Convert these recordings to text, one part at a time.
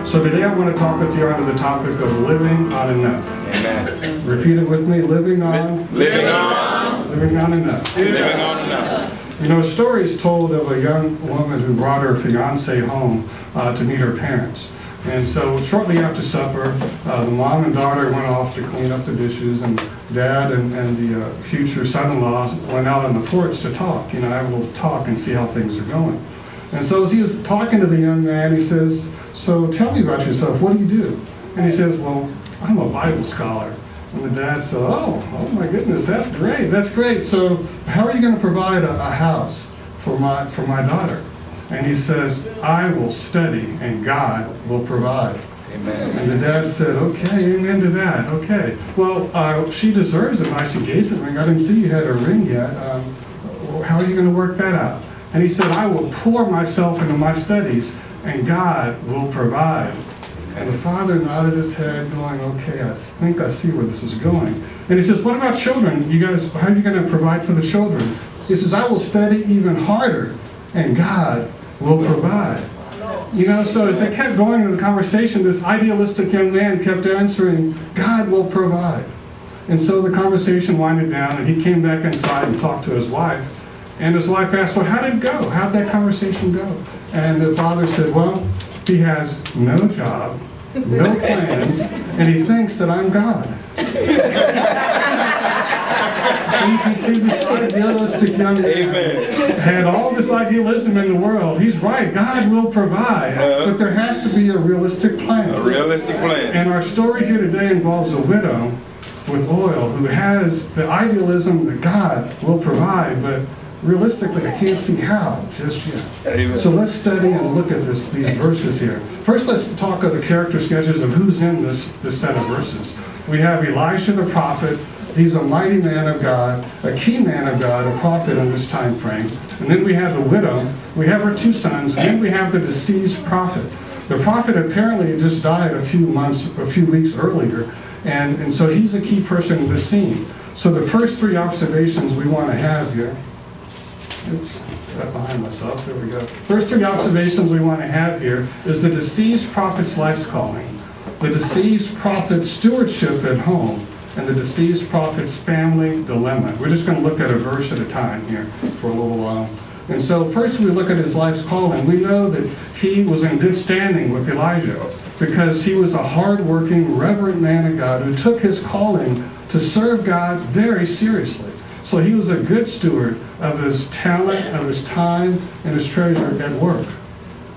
So today I want to talk with you on the topic of living on enough. Amen. Repeat it with me, living on enough. Living on enough. You know, a story is told of a young woman who brought her fiance home to meet her parents. And so shortly after supper, the mom and daughter went off to clean up the dishes, and dad and the future son-in-law went out on the porch to talk, have a little talk and see how things are going. And so as he was talking to the young man, he says, "So tell me about yourself, what do you do?" And he says, "Well, I'm a Bible scholar." And the dad said, oh my goodness, that's great. So how are you going to provide a house for my daughter? And he says, "I will study and God will provide." Amen. And the dad said, "Okay, amen to that. Okay. Well, she deserves a nice engagement ring. I didn't see you had a ring yet. How are you going to work that out?" And he said, "I will pour myself into my studies and God will provide." And the father nodded his head going, "Okay, I think I see where this is going." And he says, "What about children? You guys, how are you going to provide for the children?" He says, "I will study even harder and God will provide." So as they kept going in the conversation, this idealistic young man kept answering, "God will provide." And so the conversation winded down, and he came back inside and talked to his wife. And his wife asked, "Well, how did it go? How'd that conversation go?" And the father said, "Well, he has no job, no plans, and he thinks that I'm God." So you can see this idealistic young man had all this idealism in the world. He's right, God will provide, but there has to be a realistic plan. A realistic plan. And our story here today involves a widow with oil who has the idealism that God will provide, but realistically, I can't see how just yet. Amen. So let's study and look at these verses here. First, let's talk of the character sketches of who's in this set of verses. We have Elijah the prophet. He's a mighty man of God, a key man of God, a prophet in this time frame. And then we have the widow. We have her two sons. And then we have the deceased prophet. The prophet apparently had just died a few weeks earlier. And so he's a key person in this scene. So the first three observations we want to have here. Oops, got behind myself. There we go. First three observations we want to have here is the deceased prophet's life's calling, the deceased prophet's stewardship at home, and the deceased prophet's family dilemma. We're just going to look at a verse at a time here for a little while. And so first we look at his life's calling. We know that he was in good standing with Elijah because he was a hard-working, reverent man of God who took his calling to serve God very seriously. So he was a good steward of his talent, of his time, and his treasure at work.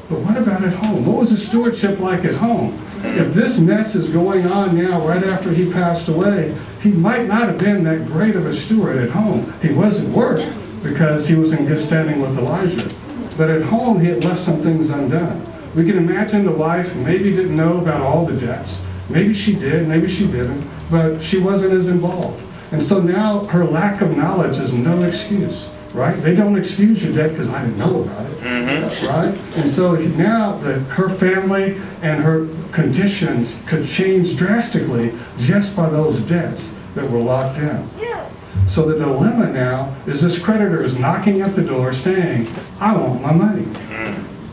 But what about at home? What was his stewardship like at home? If this mess is going on now right after he passed away, he might not have been that great of a steward at home. He was at work because he was in good standing with Elijah. But at home, he had left some things undone. We can imagine the wife maybe didn't know about all the debts. Maybe she did, maybe she didn't, but she wasn't as involved. And so now her lack of knowledge is no excuse, right? They don't excuse your debt because I didn't know about it, right? And so now that her family and her conditions could change drastically just by those debts that were locked in. So the dilemma now is this creditor is knocking at the door saying, "I want my money."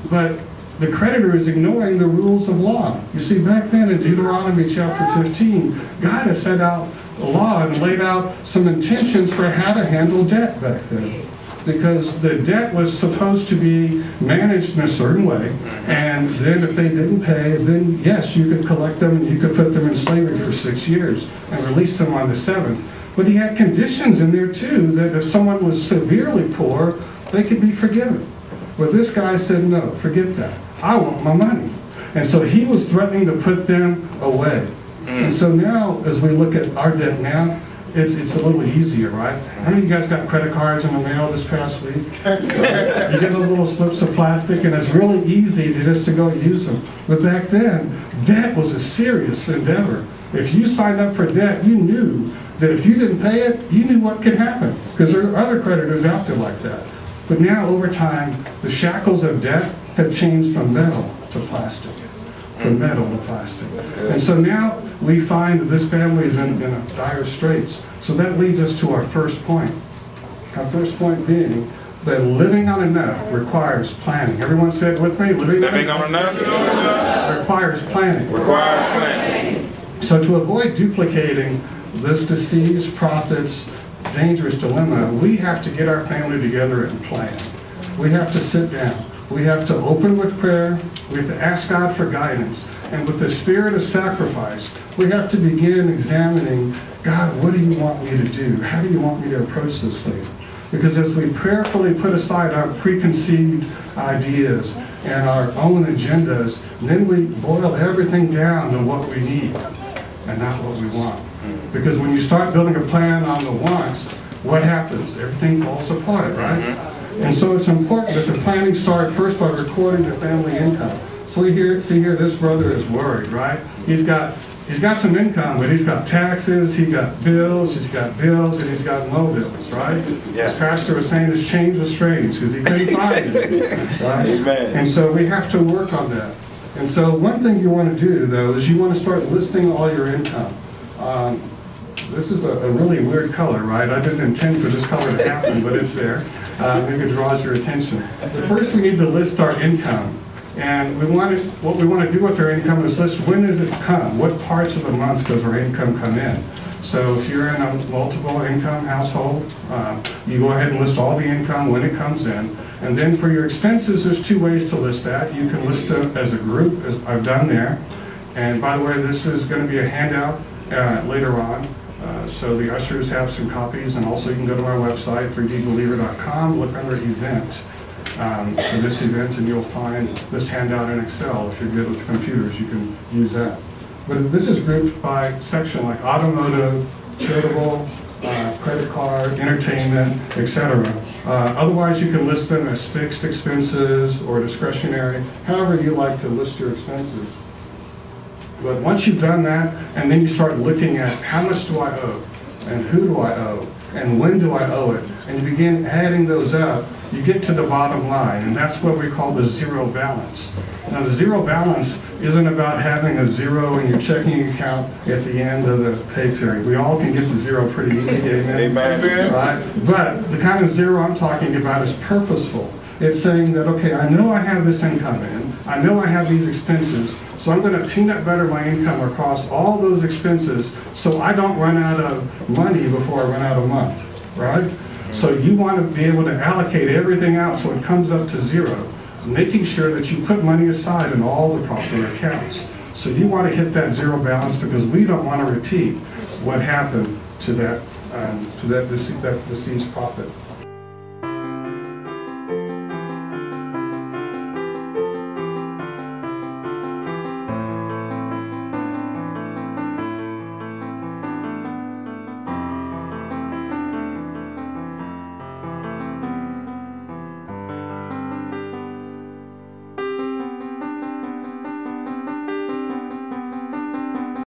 But the creditor is ignoring the rules of law. You see, back then in Deuteronomy chapter 15, God has set out a law and laid out some intentions for how to handle debt back then. Because the debt was supposed to be managed in a certain way, and then if they didn't pay, then yes, you could collect them and you could put them in slavery for 6 years and release them on the 7th. But he had conditions in there too, that if someone was severely poor, they could be forgiven. But this guy said, "No, forget that. I want my money." And so he was threatening to put them away. And so now, as we look at our debt now, it's a little easier, right? How many of you guys got credit cards in the mail this past week? You get those little slips of plastic, and it's really easy just to go use them. But back then, debt was a serious endeavor. If you signed up for debt, you knew that if you didn't pay it, you knew what could happen, because there are other creditors out there like that. But now, over time, the shackles of debt have changed from metal to plastic. From metal to plastic. And so now we find that this family is in dire straits. So that leads us to our first point. Our first point being But living on enough requires planning. Everyone said with me, living on enough requires planning. So to avoid duplicating this deceased prophet's dangerous dilemma, we have to get our family together and plan. We have to sit down. We have to open with prayer. We have to ask God for guidance. And with the spirit of sacrifice, we have to begin examining, God, what do you want me to do? How do you want me to approach this thing? Because as we prayerfully put aside our preconceived ideas and our own agendas, then we boil everything down to what we need and not what we want. Because when you start building a plan on the wants, what happens? Everything falls apart, right? And so it's important that the planning start first by recording the family income. So see here, this brother is worried, right? He's got some income, but he's got taxes, he's got bills, and he's got no bills, right? Yeah. As Pastor was saying, his change was strange because he couldn't find it, right? Amen. And so we have to work on that. And so one thing you want to do, though, is you want to start listing all your income. This is a really weird color, right? I didn't intend for this color to happen, but it's there. Maybe it draws your attention. But first we need to list our income. And what we want to do with our income is list when does it come? What parts of the month does our income come in? So if you're in a multiple income household, you go ahead and list all the income when it comes in. And then for your expenses, there's two ways to list that. You can list it as a group, as I've done there. And by the way, this is going to be a handout later on. So the ushers have some copies, and also you can go to our website, 3dbeliever.com, look under event for this event, and you'll find this handout in Excel. If you're good with computers, you can use that. But this is grouped by section like automotive, charitable, credit card, entertainment, etc. Otherwise, you can list them as fixed expenses or discretionary, however you like to list your expenses. But once you've done that, and then you start looking at how much do I owe, and who do I owe, and when do I owe it, and you begin adding those up, you get to the bottom line, and that's what we call the zero balance. Now, the zero balance isn't about having a zero in your checking account at the end of the pay period. We all can get to zero pretty easy, amen? Amen. Right? But the kind of zero I'm talking about is purposeful. It's saying that, okay, I know I have this income in, I know I have these expenses, so I'm going to peanut butter my income across all those expenses so I don't run out of money before I run out of month, right? So you want to be able to allocate everything out so it comes up to zero, making sure that you put money aside in all the proper accounts. So you want to hit that zero balance because we don't want to repeat what happened to that deceased prophet.